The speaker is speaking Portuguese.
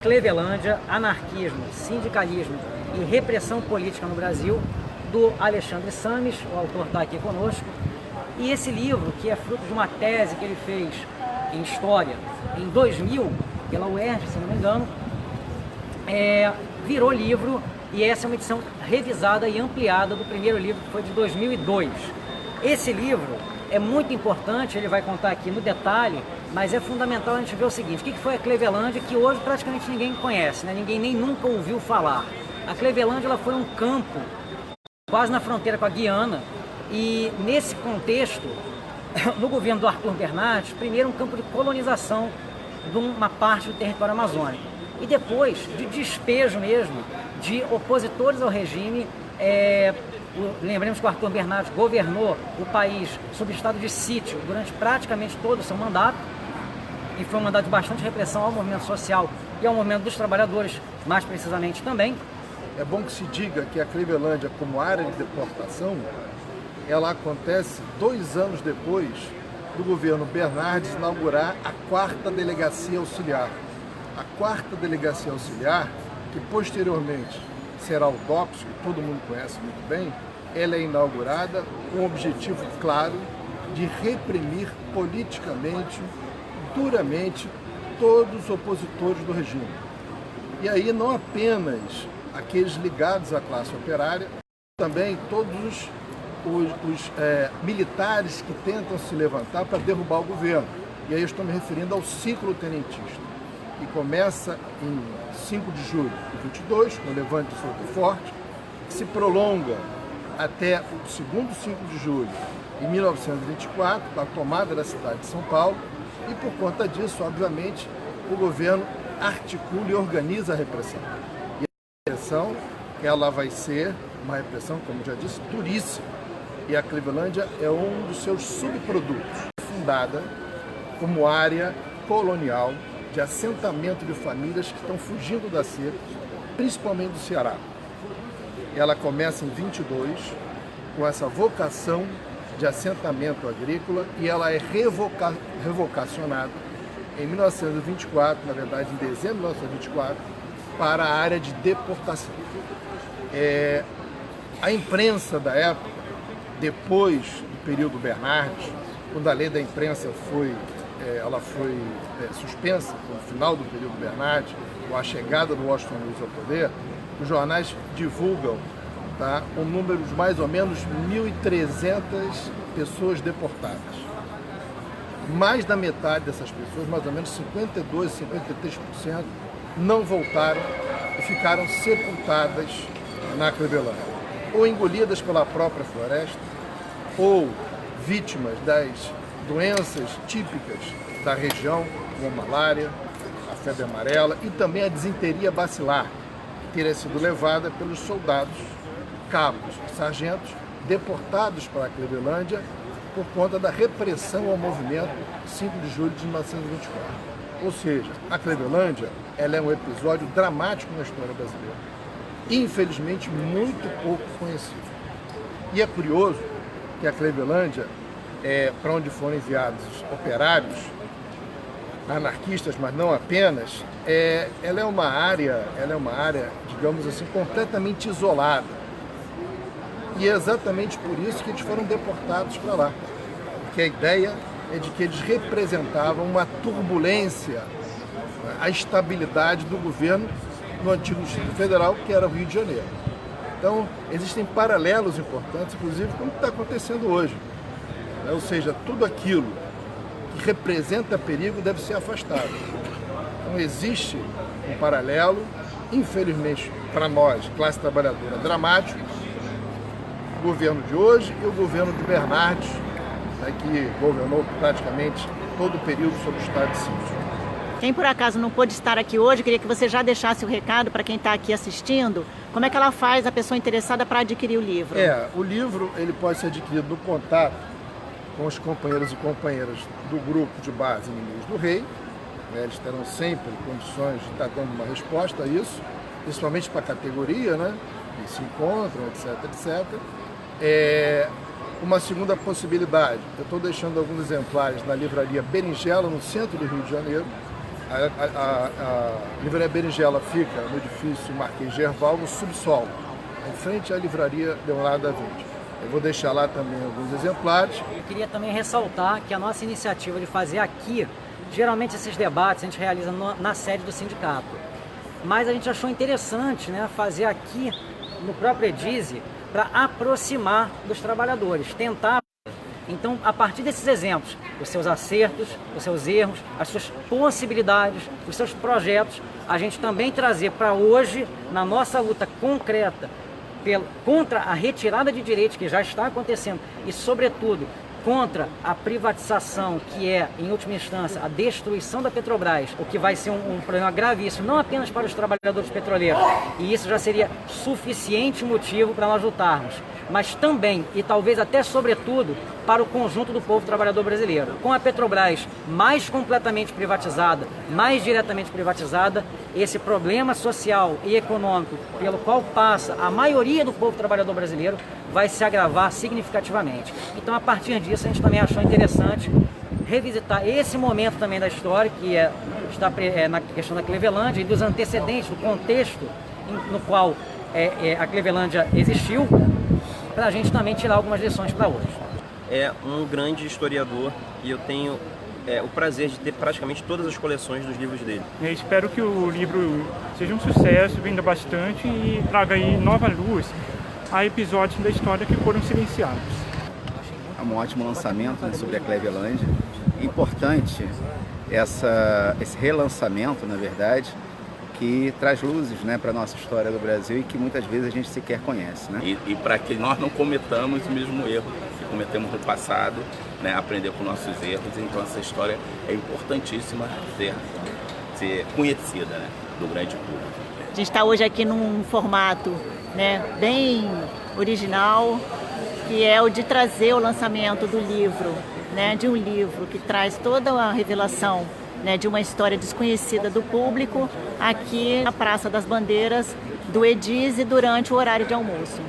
Clevelândia, Anarquismo, Sindicalismo e Repressão Política no Brasil, do Alexandre Sames, o autor está aqui conosco. E esse livro, que é fruto de uma tese que ele fez em História em 2000, pela UERJ, se não me engano, virou livro, e essa é uma edição revisada e ampliada do primeiro livro, que foi de 2002. Esse livro é muito importante, ele vai contar aqui no detalhe, mas é fundamental a gente ver o seguinte: o que foi a Clevelândia, que hoje praticamente ninguém conhece, né? Ninguém nem nunca ouviu falar. A Clevelândia, ela foi um campo quase na fronteira com a Guiana, e nesse contexto, no governo do Arthur Bernardes, primeiro um campo de colonização de uma parte do território amazônico, e depois de despejo mesmo de opositores ao regime. Lembremos que o Arthur Bernardes governou o país sob estado de sítio durante praticamente todo o seu mandato, e foi um mandato de bastante repressão ao movimento social e ao movimento dos trabalhadores, mais precisamente também. É bom que se diga que a Clevelândia, como área de deportação, ela acontece 2 anos depois do governo Bernardes inaugurar a 4ª Delegacia Auxiliar. A 4ª Delegacia Auxiliar, que posteriormente será o DOPS, que todo mundo conhece muito bem, ela é inaugurada com o objetivo claro de reprimir politicamente, duramente, todos os opositores do regime. E aí não apenas aqueles ligados à classe operária, também todos os militares que tentam se levantar para derrubar o governo. E aí eu estou me referindo ao ciclo tenentista, que começa em 5 de julho de 22, no Levante de Souto Forte, que se prolonga até o segundo 5 de julho de 1924, com a tomada da cidade de São Paulo, e por conta disso, obviamente, o governo articula e organiza a repressão. E a repressão, ela vai ser uma repressão, como já disse, duríssima. E a Clevelândia é um dos seus subprodutos, fundada como área colonial de assentamento de famílias que estão fugindo da seca, principalmente do Ceará. Ela começa em 22, com essa vocação de assentamento agrícola, e ela é revocacionada em 1924, na verdade em dezembro de 1924, para a área de deportação. A imprensa da época, depois do período Bernardes, quando a lei da imprensa foi suspensa no final do período Bernardes, com a chegada do Washington Luiz ao poder, os jornais divulgam um número de mais ou menos 1.300 pessoas deportadas. Mais da metade dessas pessoas, mais ou menos 52%, 53%, não voltaram e ficaram sepultadas na Clevelândia, ou engolidas pela própria floresta, ou vítimas das doenças típicas da região, como a malária, a febre amarela e também a disenteria bacilar, que teria sido levada pelos soldados, cabos e sargentos deportados para a Clevelândia por conta da repressão ao movimento 5 de julho de 1924. Ou seja, a Clevelândia, ela é um episódio dramático na história brasileira, infelizmente muito pouco conhecido. E é curioso que a Clevelândia, para onde foram enviados operários, anarquistas, mas não apenas, ela é uma área, digamos assim, completamente isolada. E é exatamente por isso que eles foram deportados para lá. Porque a ideia é de que eles representavam uma turbulência, a estabilidade do governo no antigo Distrito Federal, que era o Rio de Janeiro. Então, existem paralelos importantes, inclusive, com o que está acontecendo hoje. Ou seja, tudo aquilo que representa perigo deve ser afastado. Então, existe um paralelo, infelizmente, para nós, classe trabalhadora, dramático, o governo de hoje e o governo de Bernardes, que governou praticamente todo o período sob o estado de sítio. Quem por acaso não pôde estar aqui hoje, queria que você já deixasse o recado para quem está aqui assistindo. Como é que ela faz, a pessoa interessada, para adquirir o livro? O livro ele pode ser adquirido no contato com os companheiros e companheiras do grupo de base Inimigos do Rei. Eles terão sempre condições de estar dando uma resposta a isso, principalmente para a categoria, que se encontram, etc. Uma segunda possibilidade, eu estou deixando alguns exemplares na livraria Berinjela, no centro do Rio de Janeiro, A livraria Berinjela fica no edifício Marquês de Herval, no subsolo, em frente à livraria Leonardo da Vinci. Eu vou deixar lá também alguns exemplares. Eu queria também ressaltar que a nossa iniciativa de fazer aqui, geralmente esses debates a gente realiza na sede do sindicato, mas a gente achou interessante, né, fazer aqui no próprio Edize para aproximar dos trabalhadores, tentar. Então, a partir desses exemplos, os seus acertos, os seus erros, as suas possibilidades, os seus projetos, a gente também trazer para hoje, na nossa luta concreta contra a retirada de direitos que já está acontecendo e, sobretudo, contra a privatização, que é, em última instância, a destruição da Petrobras, o que vai ser um problema gravíssimo, não apenas para os trabalhadores petroleiros, e isso já seria suficiente motivo para nós lutarmos, mas também, e talvez até sobretudo, para o conjunto do povo trabalhador brasileiro. Com a Petrobras mais completamente privatizada, mais diretamente privatizada, esse problema social e econômico pelo qual passa a maioria do povo trabalhador brasileiro vai se agravar significativamente. Então, a partir disso, a gente também achou interessante revisitar esse momento também da história, que está na questão da Clevelândia e dos antecedentes, do contexto no qual a Clevelândia existiu, para a gente também tirar algumas lições para hoje. É um grande historiador e eu tenho o prazer de ter praticamente todas as coleções dos livros dele. Eu espero que o livro seja um sucesso, venda bastante e traga aí nova luz a episódios da história que foram silenciados. É um ótimo lançamento, né, sobre a Clevelândia. Importante esse relançamento, na verdade, que traz luzes, né, para a nossa história do Brasil e que muitas vezes a gente sequer conhece. Né? E para que nós não cometamos o mesmo erro que cometemos no passado, né, aprender com nossos erros. Então essa história é importantíssima ser conhecida, né, do grande público. A gente está hoje aqui num formato, né, bem original, que é o de trazer o lançamento do livro, né, de um livro que traz toda a revelação, né, de uma história desconhecida do público aqui na Praça das Bandeiras do Edize durante o horário de almoço.